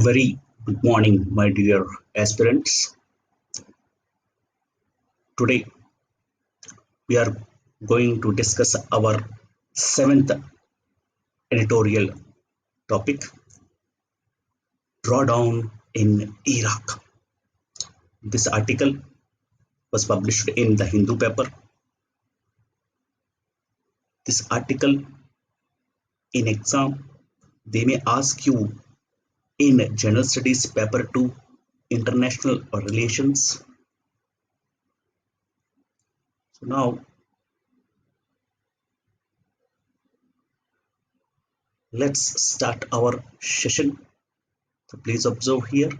Very good morning, my dear aspirants. Today we are going to discuss our seventh editorial topic, Drawdown in Iraq. This article was published in the Hindu paper. This article in exam, they may ask you in General Studies paper 2, International Relations. So now let's start our session. So please observe here.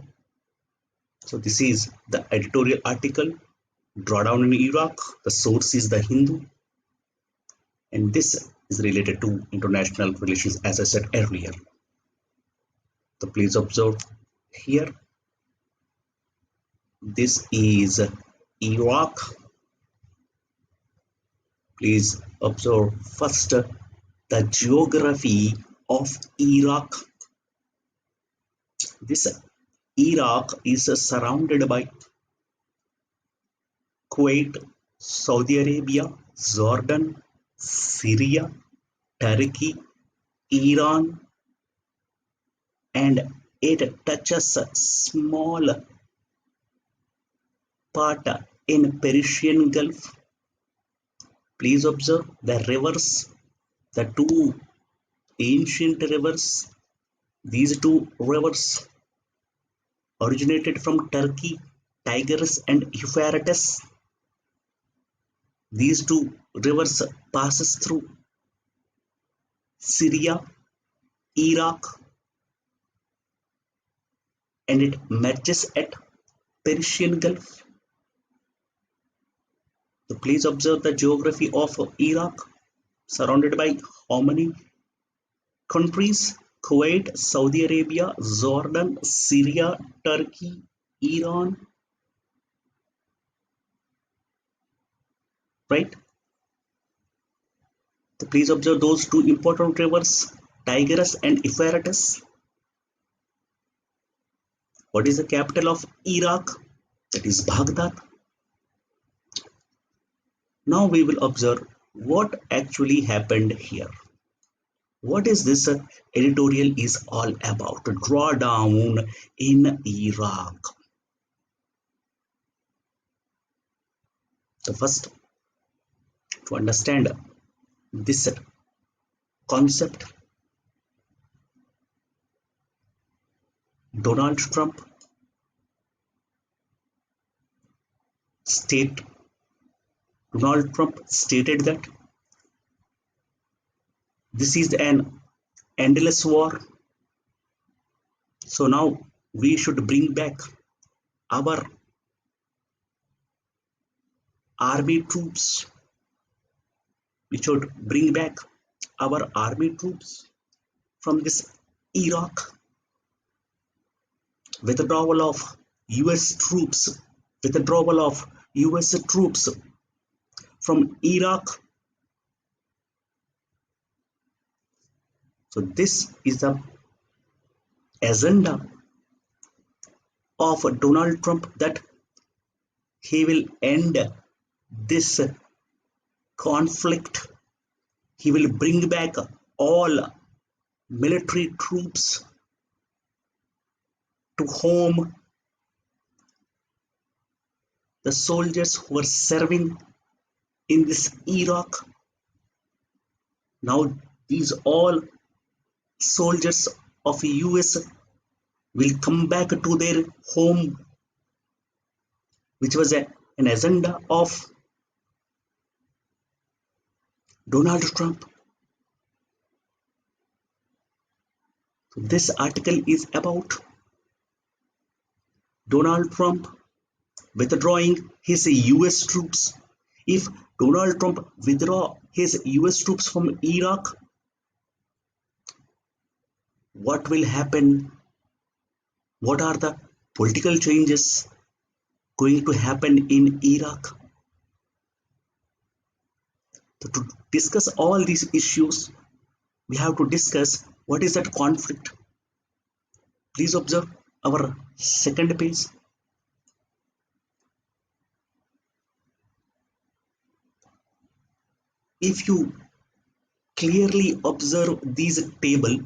So this is the editorial article, Drawdown in Iraq. The source is the Hindu, and this is related to international relations, as I said earlier. So please observe here. This is Iraq. Please observe first the geography of Iraq. This Iraq is surrounded by Kuwait, Saudi Arabia, Jordan, Syria, Turkey, Iran, and it touches a small part in Persian Gulf. Please observe the rivers, the two ancient rivers. These two rivers originated from Turkey, Tigris and Euphrates. These two rivers passes through Syria, Iraq, and it merges at Persian Gulf. So please observe the geography of Iraq, surrounded by how many countries? Kuwait, Saudi Arabia, Jordan, Syria, Turkey, Iran, right? So please observe those two important rivers, Tigris and Euphrates. What is the capital of Iraq? That is Baghdad. Now we will observe what actually happened here. What is this editorial is all about? Drawdown in Iraq. So first, to understand this concept, Donald Trump stated that this is an endless war. So now we should bring back our army troops. We should bring back our army troops from this Iraq. Withdrawal of US troops, withdrawal of US troops from Iraq. So this is the agenda of Donald Trump, that he will end this conflict. He will bring back all military troops to home. The soldiers who were serving in this Iraq, now these all soldiers of US will come back to their home, which was an agenda of Donald Trump. So this article is about Donald Trump withdrawing his US troops. If Donald Trump withdraw his US troops from Iraq, what will happen? What are the political changes going to happen in Iraq? So to discuss all these issues, we have to discuss what is that conflict. Please observe our second page. If you clearly observe this table,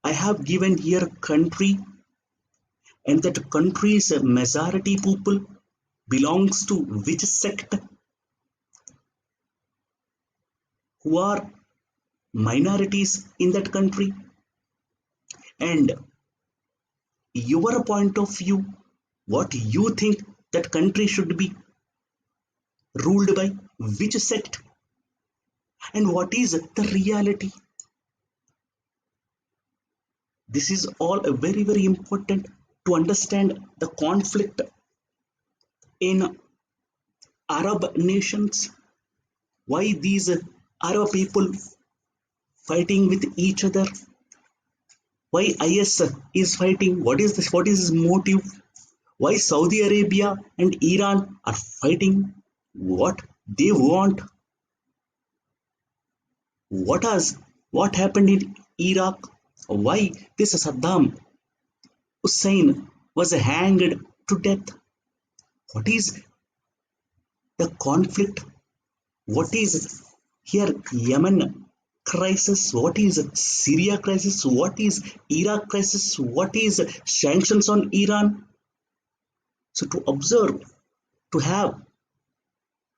I have given here country, and that country's majority people belongs to which sect, who are minorities in that country, and your point of view, what you think that country should be ruled by which sect, and what is the reality. This is all very important to understand the conflict in Arab nations. Why these Arab people fighting with each other? Why IS is fighting? What is this? What is his motive? Why Saudi Arabia and Iran are fighting? What they want? What happened in Iraq? Why this Saddam Hussein was hanged to death? What is the conflict? What is here Yemen crisis? What is Syria crisis? What is Iraq crisis? What is sanctions on Iran? So to observe, to have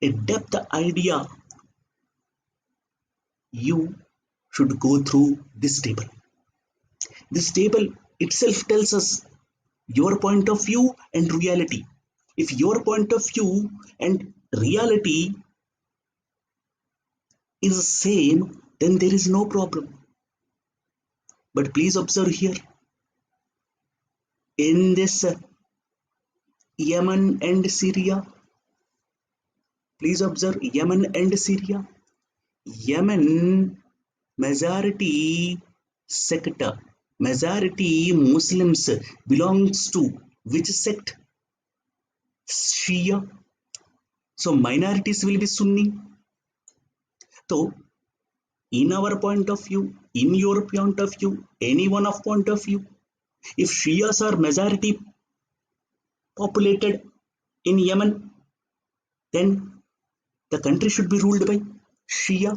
a depth idea, you should go through this table. This table itself tells us your point of view and reality. If your point of view and reality is the same, then there is no problem. But please observe here, in this Yemen and Syria, please observe Yemen and Syria. Yemen majority sector, majority Muslims belongs to which sect? Shia. So minorities will be Sunni. So in our point of view, in your point of view, any one of point of view, if Shias are majority populated in Yemen, then the country should be ruled by Shia.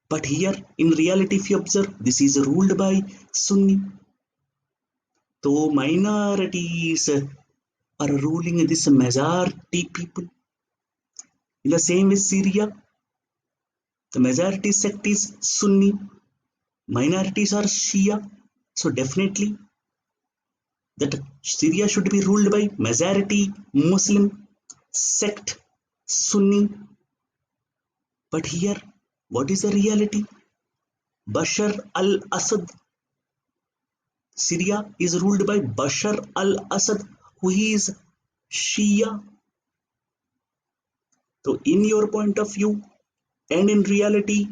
But here, in reality, if you observe, this is ruled by Sunni. So minorities are ruling this majority people. In the same way, Syria, the majority sect is Sunni, minorities are Shia. So definitely that Syria should be ruled by majority Muslim sect Sunni. But here, what is the reality? Bashar al-Assad. Syria is ruled by Bashar al-Assad, who is Shia. So in your point of view and in reality,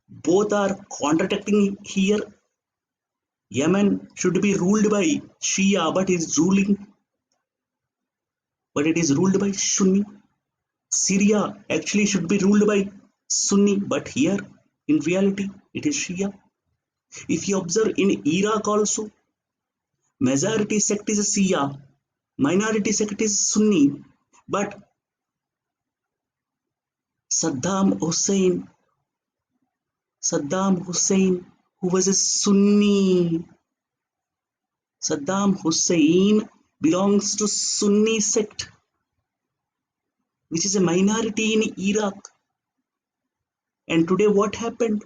both are contradicting here. Yemen should be ruled by Shia, but it is ruled by Sunni. Syria actually should be ruled by Sunni, but here in reality it is Shia. If you observe in Iraq also, majority sect is Shia, minority sect is Sunni, but Saddam Hussein, who was a Sunni, Saddam Hussein belongs to Sunni sect, which is a minority in Iraq. And today what happened?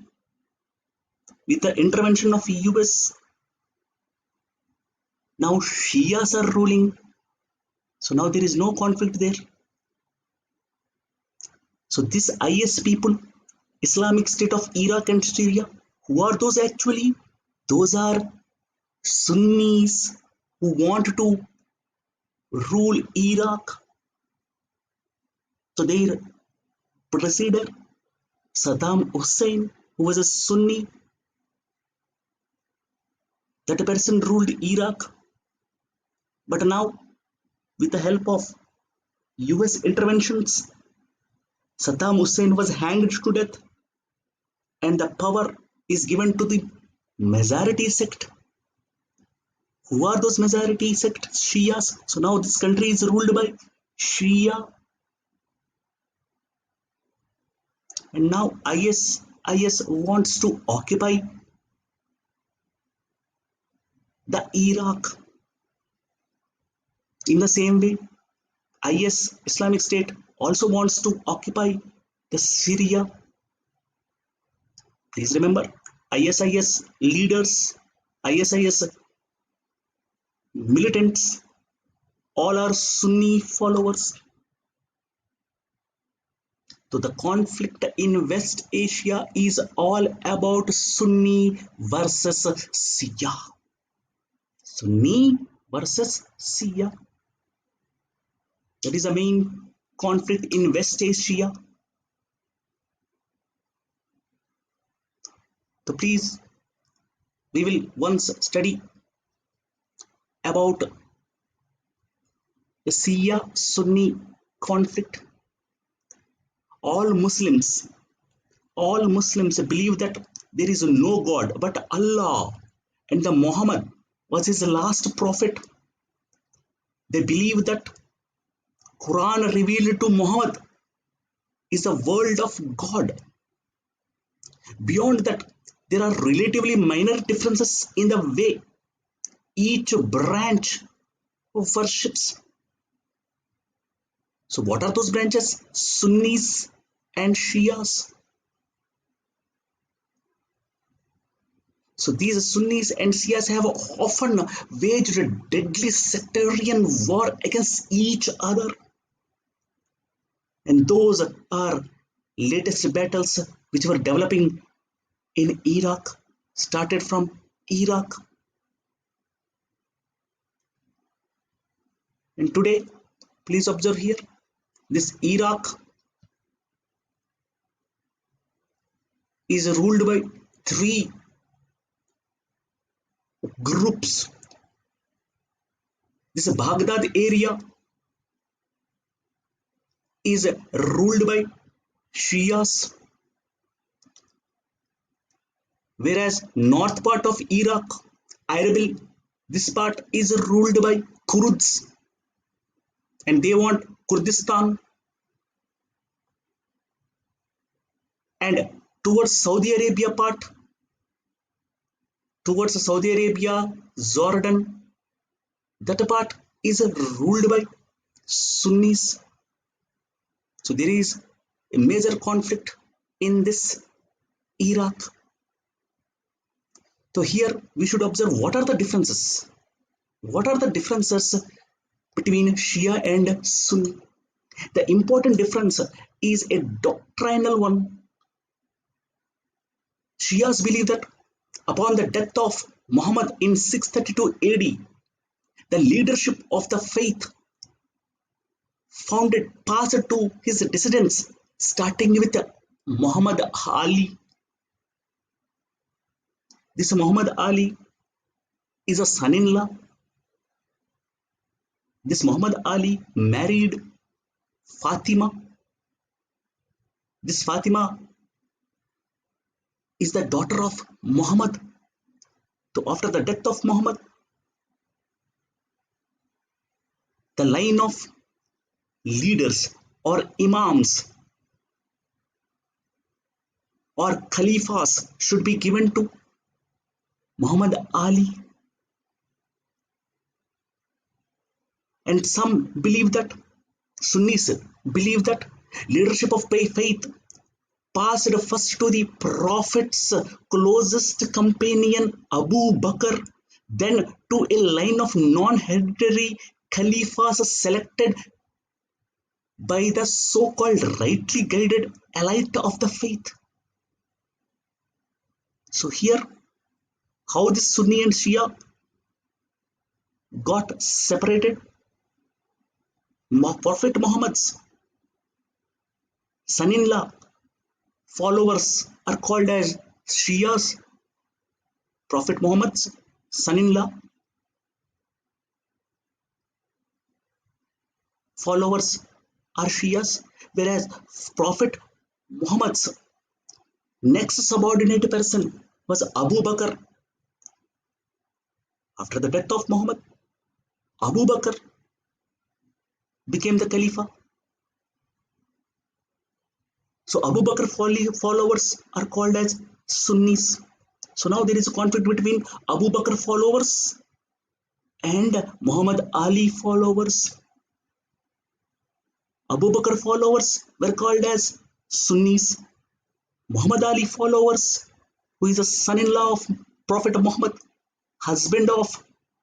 With the intervention of US, now Shias are ruling. So now there is no conflict there. So this IS people, Islamic State of Iraq and Syria, who are those actually? Those are Sunnis who want to rule Iraq. So their president, Saddam Hussein, who was a Sunni, that person ruled Iraq. But now, with the help of US interventions, Saddam Hussein was hanged to death, and the power is given to the majority sect. Who are those majority sect? Shias. So now this country is ruled by Shia, and now IS wants to occupy the Iraq. In the same way, IS, Islamic State, also wants to occupy the Syria. Please remember, ISIS leaders, ISIS militants, all are Sunni followers. So the conflict in West Asia is all about Sunni versus Shia. Sunni versus Shia. That is the main conflict in West Asia. So please, we will once study about the Shia Sunni conflict. All Muslims believe that there is no God but Allah, and the Muhammad was his last prophet. They believe that Quran revealed to Muhammad is a world of God. Beyond that, there are relatively minor differences in the way each branch worships. So what are those branches? Sunnis and Shias. So these Sunnis and Shias have often waged a deadly sectarian war against each other. And those are latest battles which were developing in Iraq, started from Iraq. And today, please observe here, this Iraq is ruled by three groups. This Baghdad area is ruled by Shias, whereas north part of Iraq, Erbil, this part is ruled by Kurds, and they want Kurdistan. And towards Saudi Arabia part, towards Saudi Arabia, Jordan, that part is ruled by Sunnis. So there is a major conflict in this Iraq. So here we should observe what are the differences. What are the differences between Shia and Sunni? The important difference is a doctrinal one. Shias believe that upon the death of Muhammad in 632 AD, the leadership of the faith passed to his descendants, starting with Muhammad Ali. This Muhammad Ali is a son-in-law. This Muhammad Ali married Fatima. This Fatima is the daughter of Muhammad. So after the death of Muhammad, the line of leaders or imams or khalifas should be given to Muhammad Ali. And some believe that, Sunnis believe that leadership of faith passed first to the Prophet's closest companion Abu Bakr, then to a line of non-hereditary caliphs selected by the so-called rightly guided elite of the faith. So here, how this Sunni and Shia got separated? Prophet Muhammad's son-in-law followers are called as Shias. Prophet Muhammad's son-in-law followers are Shias, whereas Prophet Muhammad's next subordinate person was Abu Bakr. After the death of Muhammad, Abu Bakr became the Khalifa. So Abu Bakr followers are called as Sunnis. So now there is a conflict between Abu Bakr followers and Muhammad Ali followers. Abu Bakr followers were called as Sunnis. Muhammad Ali followers, who is a son-in-law of Prophet Muhammad, husband of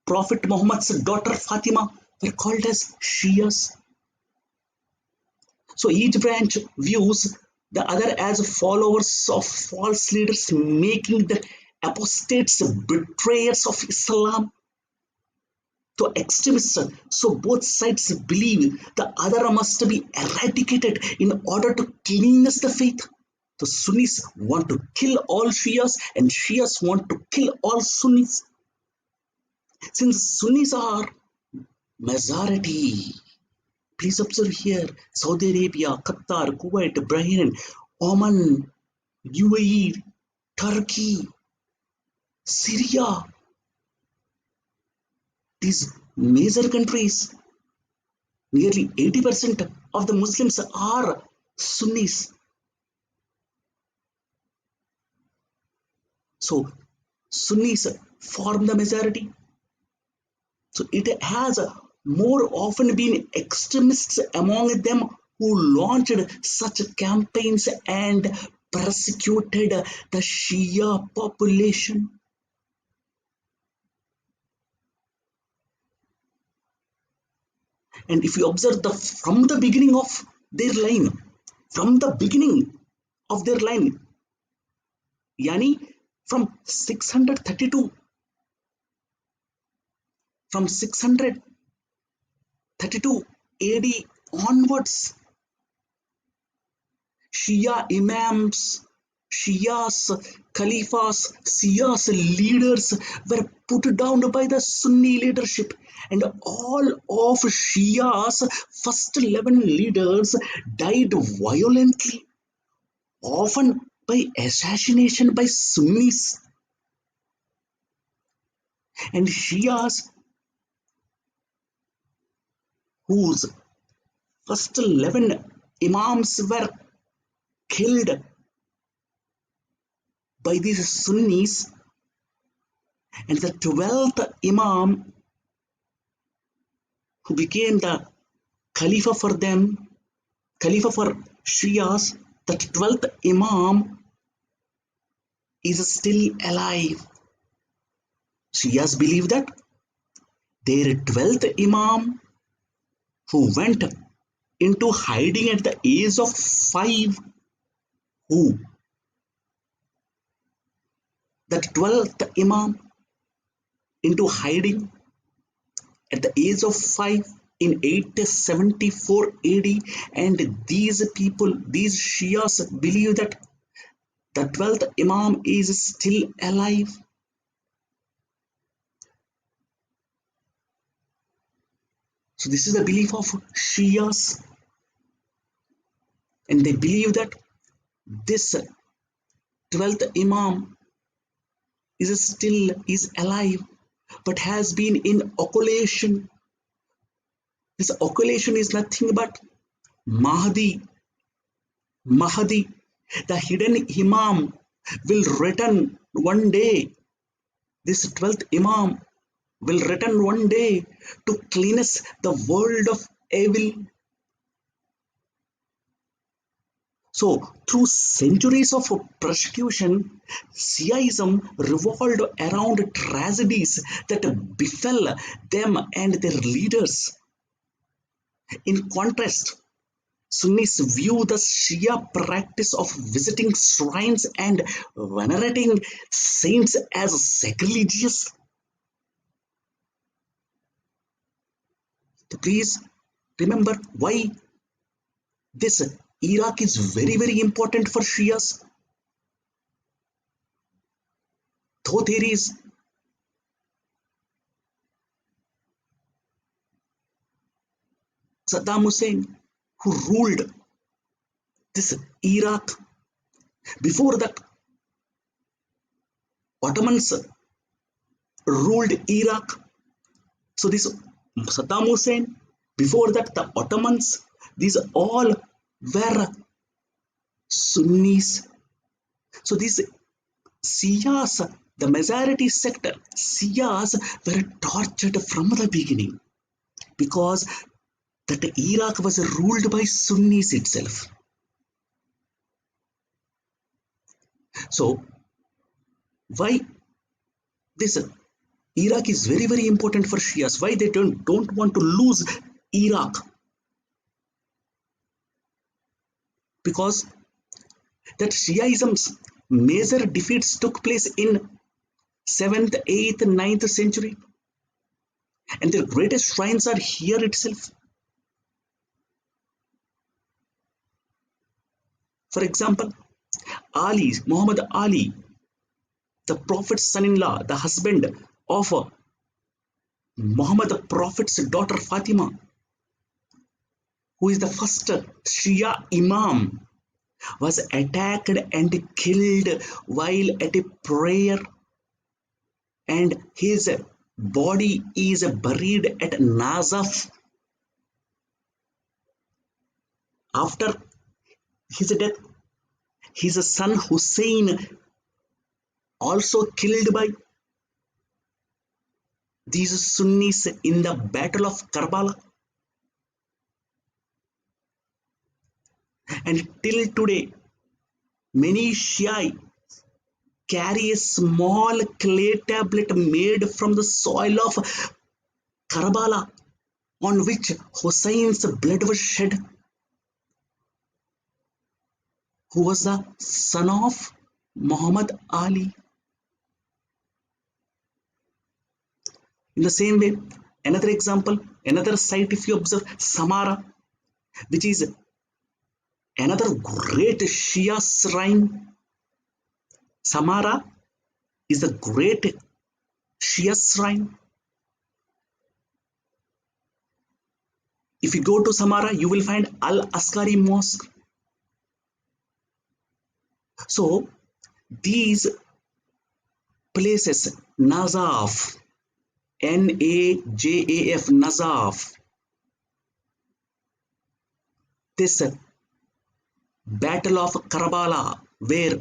Prophet Muhammad's daughter Fatima, were called as Shias. So each branch views the other as followers of false leaders, making the apostates betrayers of Islam to extremists. So both sides believe the other must be eradicated in order to cleanse the faith. The Sunnis want to kill all Shias and Shias want to kill all Sunnis. Since Sunnis are majority, please observe here, Saudi Arabia, Qatar, Kuwait, Bahrain, Oman, UAE, Turkey, Syria, these major countries, nearly 80% of the Muslims are Sunnis. So Sunnis form the majority. So it has more often been extremists among them who launched such campaigns and persecuted the Shia population. And if you observe from the beginning of their line, from the beginning of their line, yani from 632, from 632 AD onwards, Shia imams, Shias, Khalifas, Shias leaders were put down by the Sunni leadership, and all of Shia's first 11 leaders died violently, often by assassination by Sunnis. And Shias, whose first 11 imams were killed by these Sunnis, and the 12th Imam, who became the Khalifa for them, Khalifa for Shias, that 12th Imam is still alive. Shias believe that their 12th Imam, who went into hiding at the age of 5, who? That 12th Imam into hiding at the age of 5 in 874 AD, and these people, these Shias believe that the 12th Imam is still alive. So this is the belief of Shias, and they believe that this 12th Imam is alive, but has been in occultation. This occultation is nothing but Mahdi, the hidden Imam, will return one day. This 12th Imam will return one day to cleanse the world of evil. So, through centuries of persecution, Shiaism revolved around tragedies that befell them and their leaders. In contrast, Sunnis view the Shia practice of visiting shrines and venerating saints as sacrilegious. Please remember why this Iraq is very, very important for Shias. Though there is Saddam Hussein who ruled this Iraq, before that Ottomans ruled Iraq. So this Saddam Hussein, before that the Ottomans, these all were Sunnis. So these Shias, the majority sector, Shias were tortured from the beginning because that Iraq was ruled by Sunnis itself. So why this Iraq is very very important for Shias? Why they don't want to lose Iraq? Because that Shiaism's major defeats took place in 7th, 8th, 9th century, and their greatest shrines are here itself. For example, Ali, Muhammad Ali, the Prophet's son-in-law, the husband of Muhammad the Prophet's daughter Fatima, who is the first Shia Imam, was attacked and killed while at a prayer, and his body is buried at Nazaf. After his death, his son Hussein, also killed by these Sunnis in the Battle of Karbala. And till today, many Shia carry a small clay tablet made from the soil of Karbala on which Hussein's blood was shed, who was the son of Muhammad Ali. In the same way, another example, another site, if you observe, Samara, which is another great Shia shrine. Samara is a great Shia shrine. If you go to Samara, you will find Al Askari Mosque. So these places, Nazaf, Najaf, Nazaf, this Battle of Karbala, where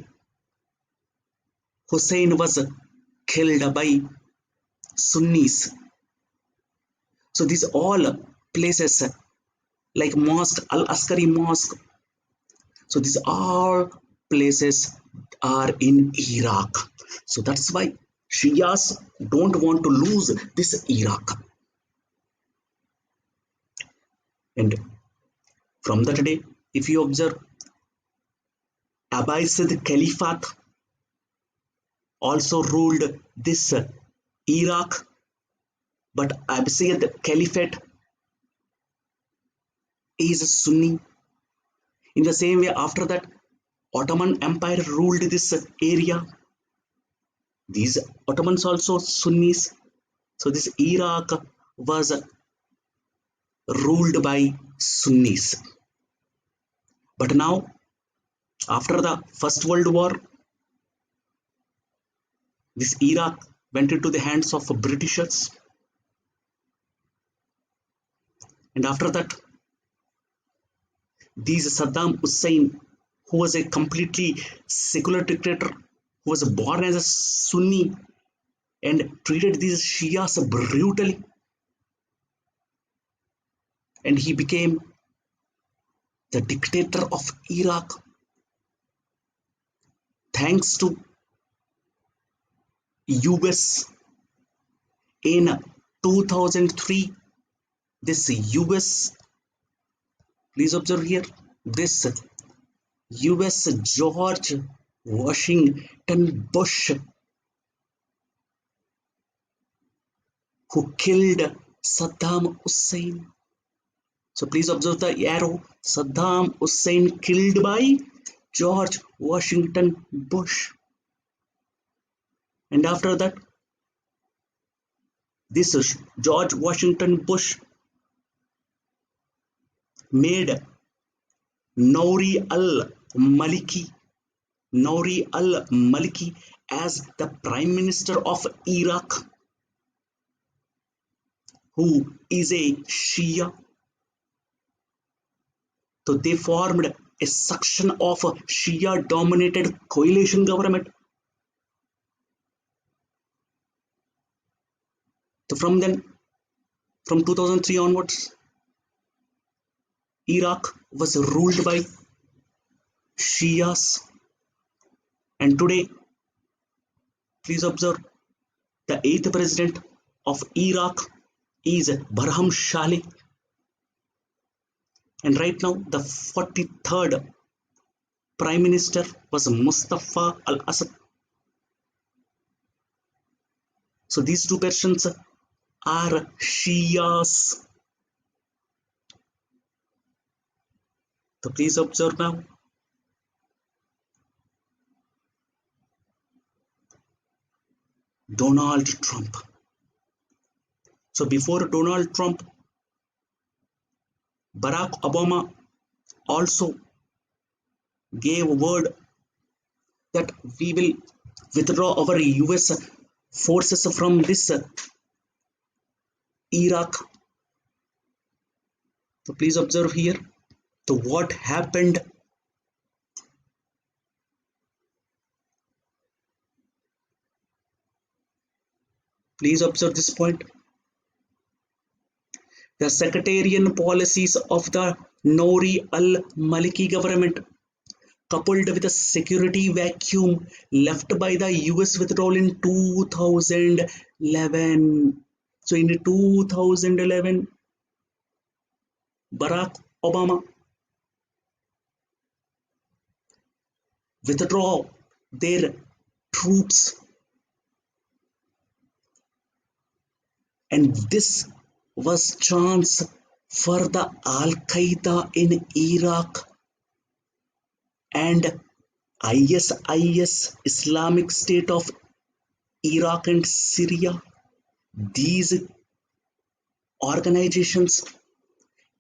Hussein was killed by Sunnis. So these all places like Mosque, Al Askari Mosque. So these all places are in Iraq. So that's why Shias don't want to lose this Iraq. And from that day, if you observe, Abbasid Caliphate also ruled this Iraq, but Abbasid Caliphate is Sunni. In the same way, after that, Ottoman Empire ruled this area. These Ottomans also Sunnis. So this Iraq was ruled by Sunnis. But now, after the First World War, this Iraq went into the hands of Britishers. And after that, these Saddam Hussein, who was a completely secular dictator, who was born as a Sunni and treated these Shias brutally, and he became the dictator of Iraq. Thanks to US in 2003, this US, please observe here, this US George Washington Bush, who killed Saddam Hussein. So please observe the arrow. Saddam Hussein killed by George Washington Bush. And after that, this George Washington Bush made Nouri al-Maliki as the Prime Minister of Iraq. who is a Shia. So they formed a section of a Shia dominated coalition government. So from then, from 2003 onwards, Iraq was ruled by Shias. And today, please observe, the eighth president of Iraq is Barham Saleh. And right now, the 43rd Prime Minister was Mustafa al Assad. So these two persons are Shias. So please observe now. Donald Trump. So before Donald Trump, Barack Obama also gave word that we will withdraw our US forces from this Iraq. So please observe here. So what happened? Please observe this point. The sectarian policies of the Nouri al-Maliki government, coupled with a security vacuum left by the US withdrawal in 2011. So in 2011, Barack Obama withdraw their troops, and this was chance for the Al-Qaeda in Iraq and ISIS, Islamic State of Iraq and Syria. These organizations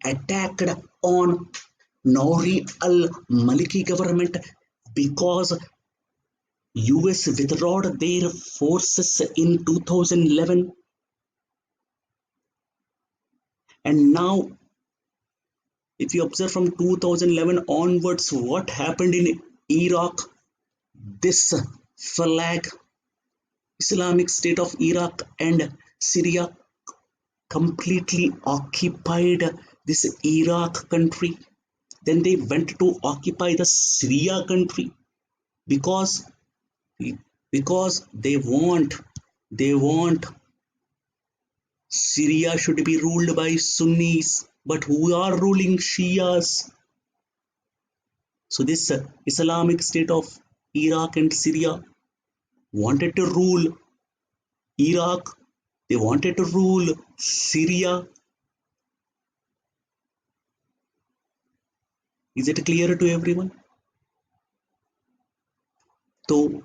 attacked on Nouri al-Maliki government because US withdrew their forces in 2011. And now, if you observe from 2011 onwards, what happened in Iraq? This flag, Islamic State of Iraq and Syria, completely occupied this Iraq country. Then they went to occupy the Syria country because they want Syria should be ruled by Sunnis, but who are ruling Shias? So this Islamic State of Iraq and Syria wanted to rule Iraq, they wanted to rule Syria. Is it clear to everyone? So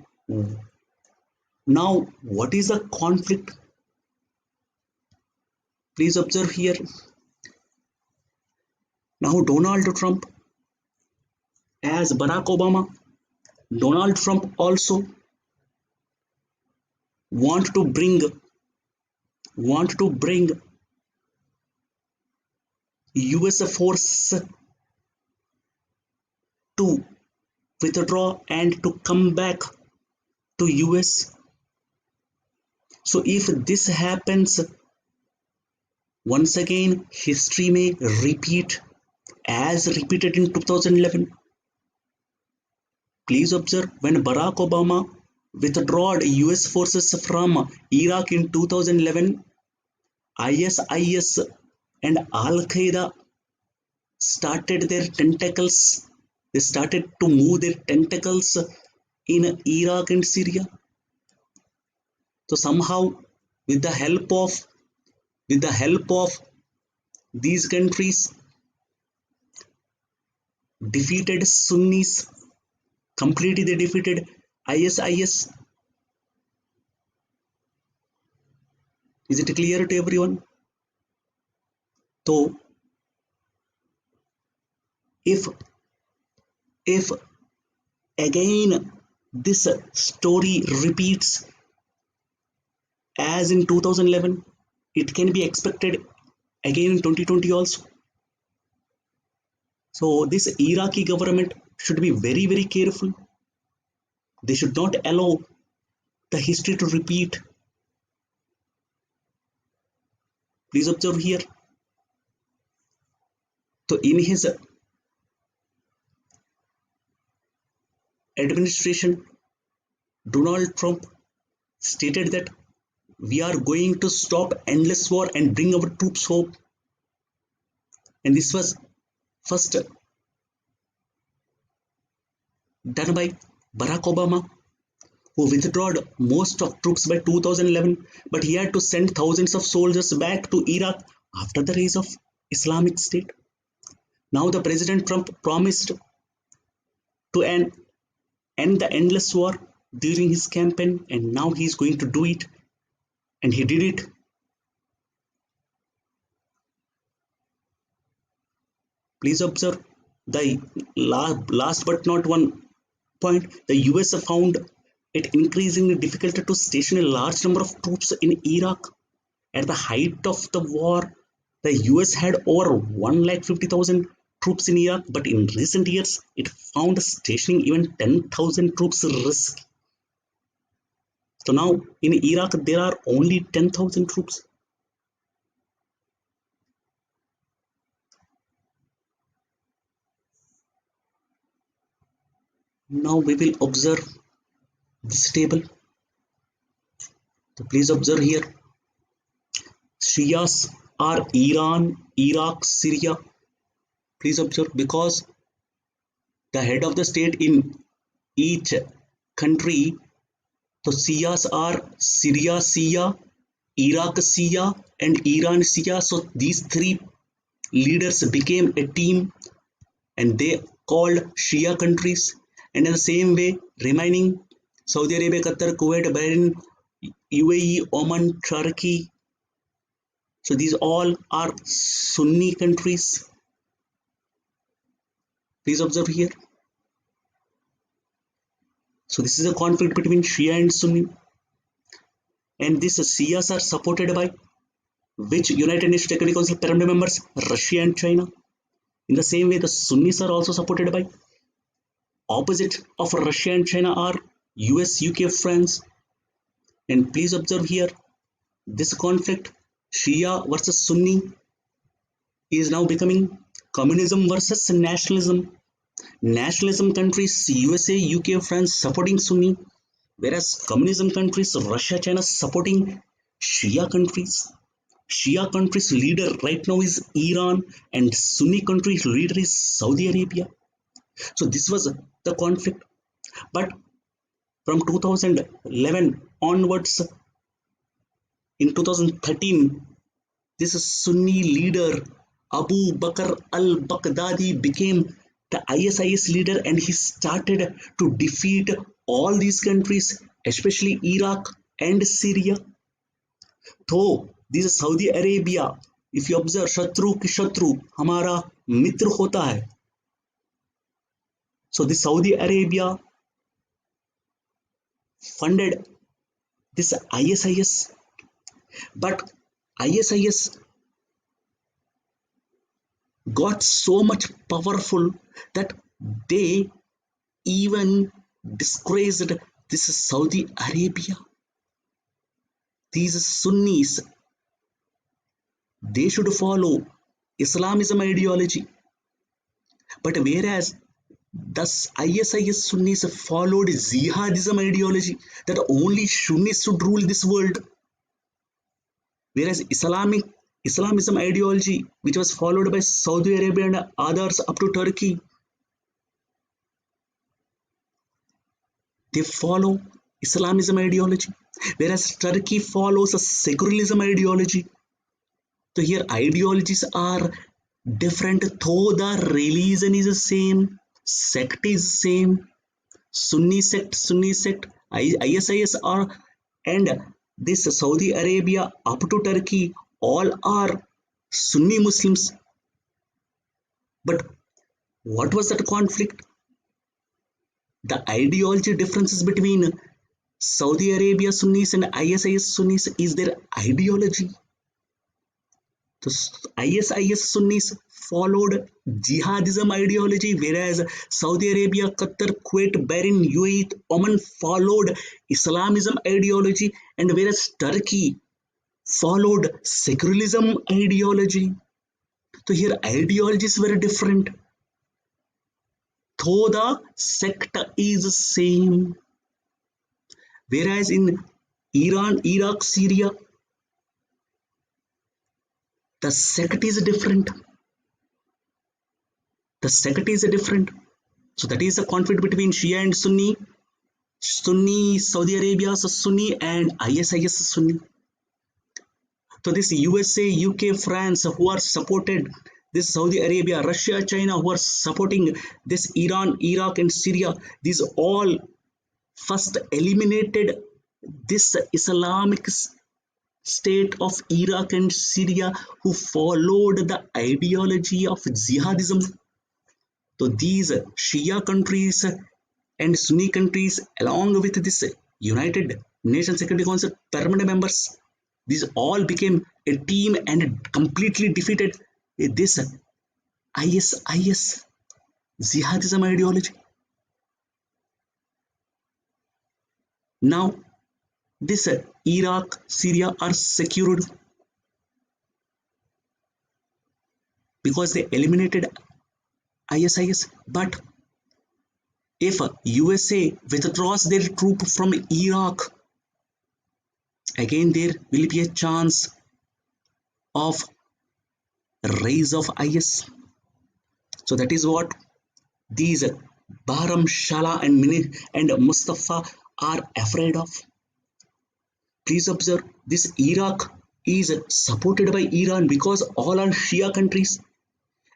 now what is the conflict? Please observe here. Now Donald Trump, as Barack Obama, Donald Trump also want to bring US force to withdraw and to come back to US. So if this happens, once again history may repeat as repeated in 2011. Please observe, when Barack Obama withdrew US forces from Iraq in 2011, ISIS and Al-Qaeda started their tentacles. They started to move their tentacles in Iraq and Syria. So somehow, with the help of these countries, defeated Sunnis, completely they defeated ISIS. Is it clear to everyone? So if again this story repeats as in 2011, it can be expected again in 2020 also. So this Iraqi government should be very, very careful. They should not allow the history to repeat. Please observe here. So in his administration, Donald Trump stated that we are going to stop endless war and bring our troops home. And this was first done by Barack Obama, who withdrew most of troops by 2011, but he had to send thousands of soldiers back to Iraq after the rise of Islamic State. Now the President Trump promised to end the endless war during his campaign, and now he is going to do it, and he did it. Please observe the last but not one point, the US found it increasingly difficult to station a large number of troops in Iraq. At the height of the war, the US had over 150,000 troops in Iraq, but in recent years, it found stationing even 10,000 troops risky. So now in Iraq, there are only 10,000 troops. Now we will observe this table. So please observe here. Shias are Iran, Iraq, Syria. Please observe, because the head of the state in each country, so Shias are Syria Shia, Iraq Shia, and Iran Shia. So these three leaders became a team and they called Shia countries. And in the same way, remaining Saudi Arabia, Qatar, Kuwait, Bahrain, UAE, Oman, Turkey. So these all are Sunni countries. Please observe here. So this is a conflict between Shia and Sunni. And these Shias are supported by which United Nations Security Council permanent members? Russia and China. In the same way, the Sunnis are also supported by opposite of Russia and China are US, UK, France. And please observe here, this conflict, Shia versus Sunni, is now becoming communism versus nationalism. Nationalism countries, USA, UK, France supporting Sunni, whereas communism countries, Russia, China supporting Shia countries. Shia countries leader right now is Iran, and Sunni countries leader is Saudi Arabia. So this was the conflict. But from 2011 onwards, in 2013, this Sunni leader Abu Bakr al-Baghdadi became the ISIS leader, and he started to defeat all these countries, especially Iraq and Syria. Though this is Saudi Arabia, if you observe, Shatru ki Shatru, Hamara Mitra hota hai. So the Saudi Arabia funded this ISIS, but ISIS got so much powerful that they even disgraced this Saudi Arabia. These Sunnis, they should follow Islamism ideology, but whereas thus ISIS Sunnis followed jihadism ideology, that only Sunnis should rule this world, whereas Islamism ideology, which was followed by Saudi Arabia and others up to Turkey, they follow Islamism ideology, whereas Turkey follows a secularism ideology. So here ideologies are different, though the religion is the same, sect is same, Sunni sect, ISIS are, and this Saudi Arabia up to Turkey, all are Sunni Muslims. But what was that conflict? The ideology differences between Saudi Arabia Sunnis and ISIS Sunnis is their ideology. So ISIS Sunnis followed jihadism ideology, whereas Saudi Arabia, Qatar, Kuwait, Bahrain, UAE, Oman followed Islamism ideology, and whereas Turkey followed secularism ideology. So here ideologies were different, though the sect is same. Whereas in Iran, Iraq, Syria, the sect is different. The sect is different. So that is the conflict between Shia and Sunni. Sunni, Saudi Arabia is Sunni and ISIS is Sunni. So this USA, UK, France who are supported this Saudi Arabia, Russia, China who are supporting this Iran, Iraq and Syria, these all first eliminated this Islamic state of Iraq and Syria who followed the ideology of jihadism. So these Shia countries and Sunni countries, along with this United Nations Security Council permanent members, these all became a team and completely defeated this ISIS jihadism ideology. Now, this Iraq, Syria are secured because they eliminated ISIS. But if USA withdraws their troop from Iraq, again there will be a chance of rise of IS. So that is what these Bahram, Shala and Mustafa are afraid of. Please observe this Iraq is supported by Iran because all are Shia countries,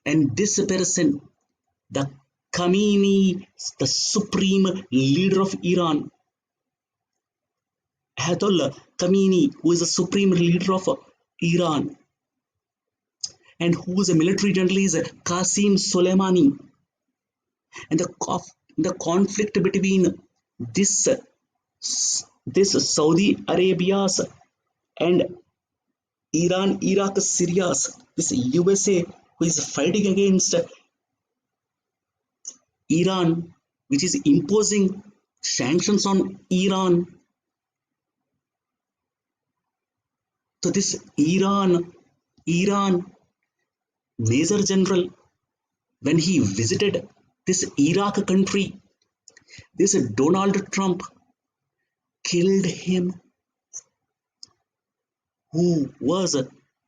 and this person, the Khamenei, the supreme leader of Iran, Ayatollah Khamenei, who is the supreme leader of Iran and whose military general is Qasim Soleimani, and the conflict between this this Saudi Arabia's and Iran, Iraq, Syria's, this USA who is fighting against Iran, which is imposing sanctions on Iran. So this Iran Major General, when he visited this Iraq country, this Donald Trump killed him. Who was,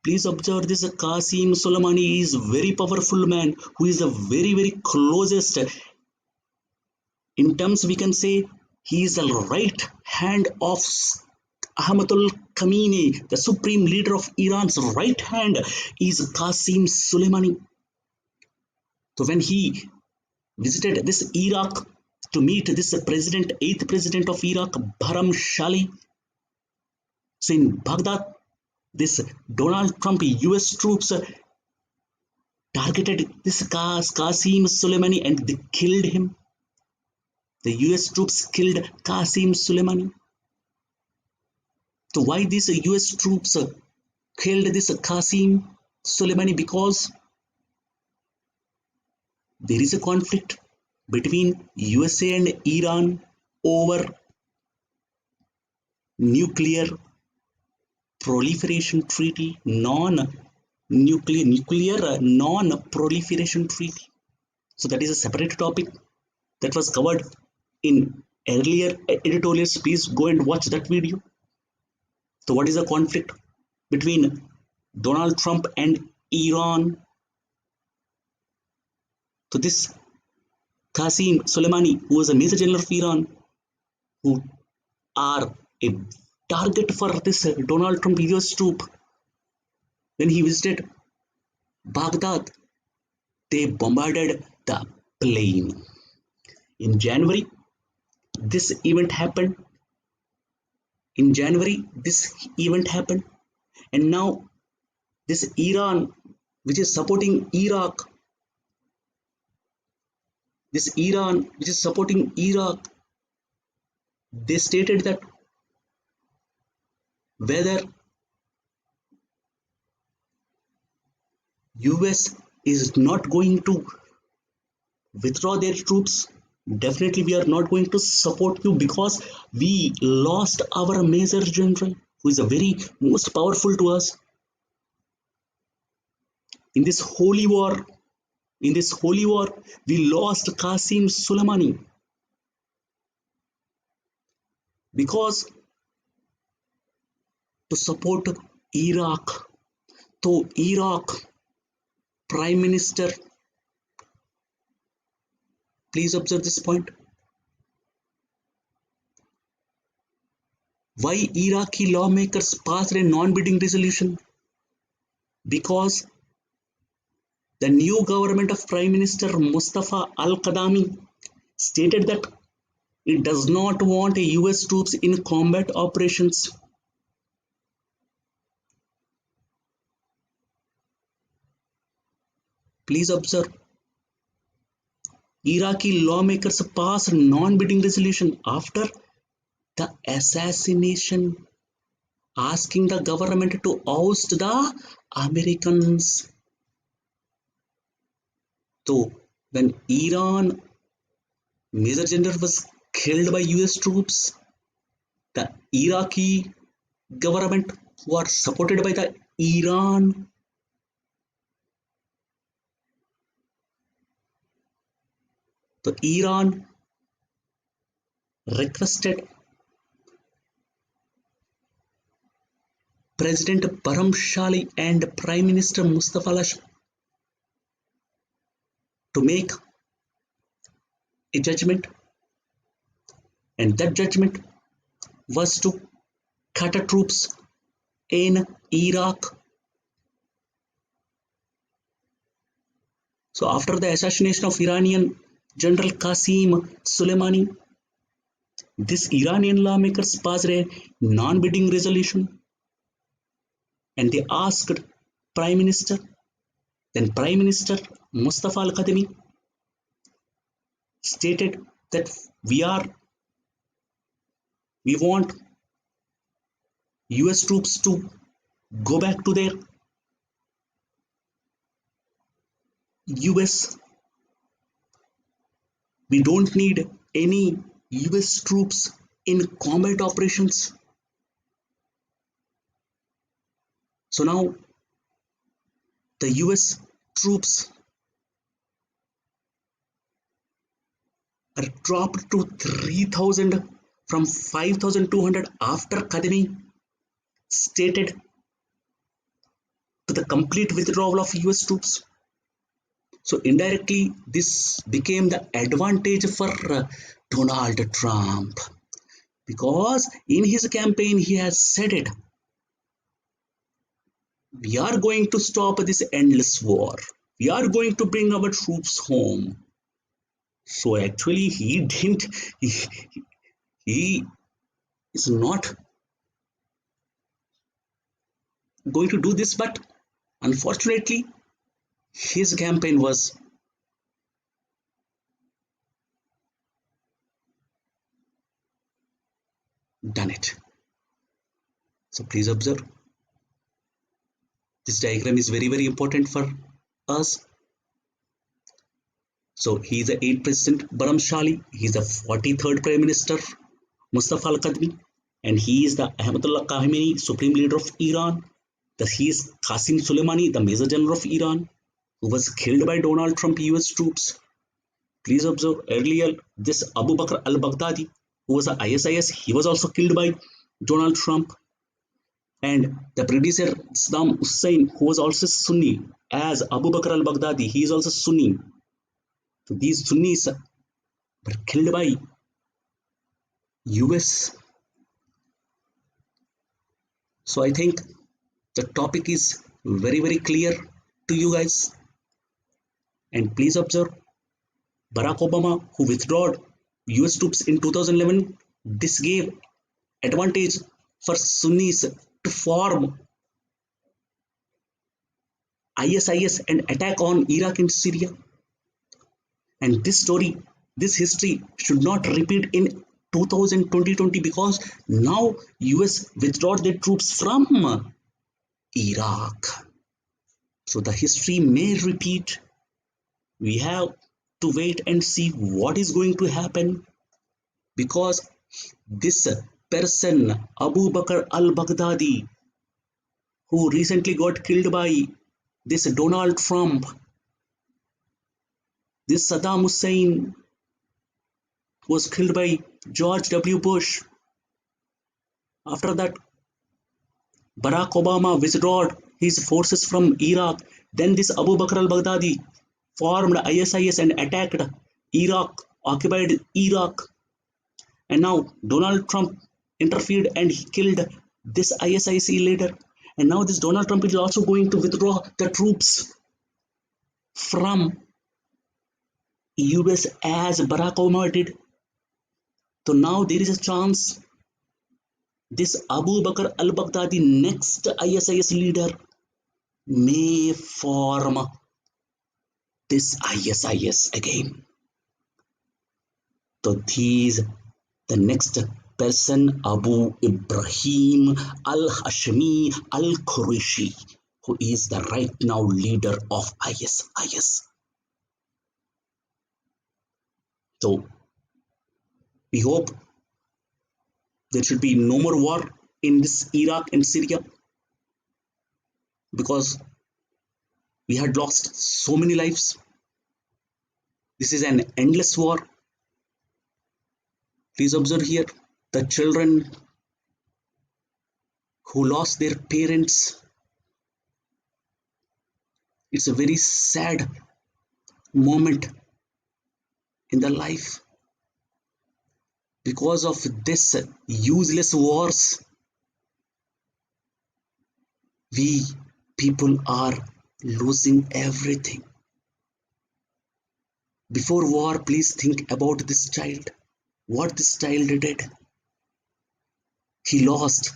please observe this Qasim Soleimani is very powerful man who is the very closest, in terms we can say he is the right hand of Ayatollah Khamenei, the supreme leader of Iran's right hand is Qasim Soleimani. So when he visited this Iraq to meet this president, 8th president of Iraq, Bahram Shali, so in Baghdad, this Donald Trump US troops targeted this Qasim Soleimani and they killed him. The US troops killed Qasim Soleimani. So why these US troops killed this Qasim Soleimani? Because there is a conflict between USA and Iran over nuclear proliferation treaty, nuclear non-proliferation treaty. So that is a separate topic that was covered in earlier editorials. Please go and watch that video. So what is the conflict between Donald Trump and Iran? So this Qasim Soleimani, who was a major general of Iran, who are a target for this Donald Trump US troop, when he visited Baghdad, they bombarded the plane. In January, this event happened. In January, this event happened. And now, this Iran, which is supporting Iraq, this Iran, which is supporting Iraq, they stated that whether US is not going to withdraw their troops. Definitely, we are not going to support you because we lost our Major General, who is a very most powerful to us in this holy war. In this holy war, we lost Qasim Soleimani because to support Iraq. So Iraq Prime Minister, please observe this point. Why Iraqi lawmakers passed a non-bidding resolution? Because the new government of Prime Minister Mustafa Al-Kadami stated that it does not want US troops in combat operations. Please observe. Iraqi lawmakers passed non-bidding resolution after the assassination, asking the government to oust the Americans. So when Iran Major General was killed by US troops, the Iraqi government, who are supported by the Iran, the Iran requested President Barham Shali and Prime Minister Mustafa Lash to make a judgment, and that judgment was to cut troops in Iraq. So after the assassination of Iranian General Qasim Soleimani, this Iranian lawmakers passed a non-bidding resolution and they asked Prime Minister, then Prime Minister Mustafa Al-Kadhimi stated that we want US troops to go back to their US. We don't need any US troops in combat operations. So now the US troops are dropped to 3,000 from 5,200 after Kadhimi stated to the complete withdrawal of US troops. So indirectly, this became the advantage for Donald Trump because in his campaign he has said it. We are going to stop this endless war. We are going to bring our troops home. So actually, he didn't. He is not going to do this, but unfortunately, his campaign was done it. So please observe. This diagram is very important for us. So he is the 8th President Barham Shali. He is the 43rd Prime Minister Mustafa Al-Kadhimi, and he is the Ayatollah Khamenei, Supreme Leader of Iran. Thus he is Qasim Soleimani, the Major General of Iran, who was killed by Donald Trump US troops. Please observe earlier this Abu Bakr al-Baghdadi, who was an ISIS, he was also killed by Donald Trump. And the predecessor Saddam Hussein, who was also Sunni, as Abu Bakr al-Baghdadi, he is also Sunni. So these Sunnis were killed by US. So I think the topic is very clear to you guys. And please observe Barack Obama, who withdrew US troops in 2011, this gave advantage for Sunnis to form ISIS and attack on Iraq and Syria. And this story, this history should not repeat in 2020 because now US withdrew their troops from Iraq. So the history may repeat. We have to wait and see what is going to happen, because this person, Abu Bakr al-Baghdadi, who recently got killed by this Donald Trump, this Saddam Hussein was killed by George W. Bush. After that, Barack Obama withdrew his forces from Iraq. Then this Abu Bakr al-Baghdadi formed ISIS and attacked Iraq, occupied Iraq. And now Donald Trump interfered and he killed this ISIS leader. And now this Donald Trump is also going to withdraw the troops from US as Barack Obama did. So now there is a chance this Abu Bakr al-Baghdadi, next ISIS leader, may form this ISIS again. So these the next person, Abu Ibrahim al-Hashmi al-Qurayshi, who is the right now leader of ISIS. So we hope there should be no more war in this Iraq and Syria, because we had lost so many lives. This is an endless war. Please observe here the children who lost their parents. It's a very sad moment in the life. Because of this useless wars, we people are losing everything. Before war, please think about this child. What this child did. He lost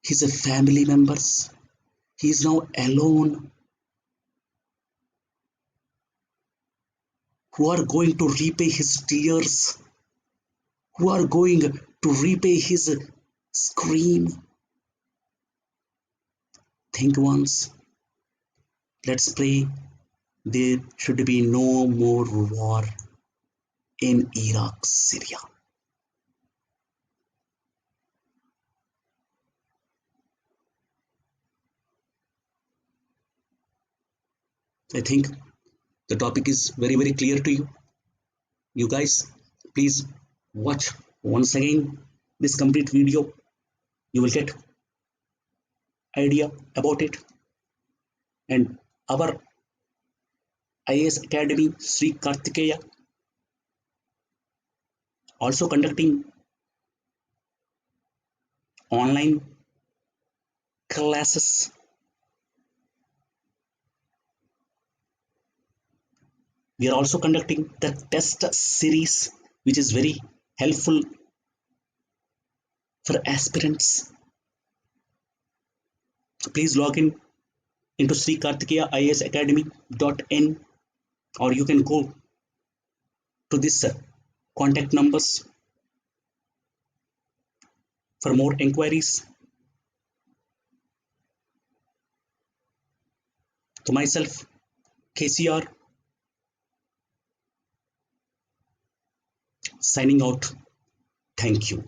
his family members. He is now alone. Who are going to repay his tears? Who are going to repay his scream? Think once. Let's pray there should be no more war in Iraq, Syria. I think the topic is very, very clear to you. You guys, please watch once again this complete video. You will get idea about it. And our IAS Academy, Sri Kartikeya, also conducting online classes. We are also conducting the test series, which is very helpful for aspirants. Please log in into Sri Kartikeya IAS Academy.in, or you can go to this contact numbers for more inquiries. To myself, KCR, signing out. Thank you.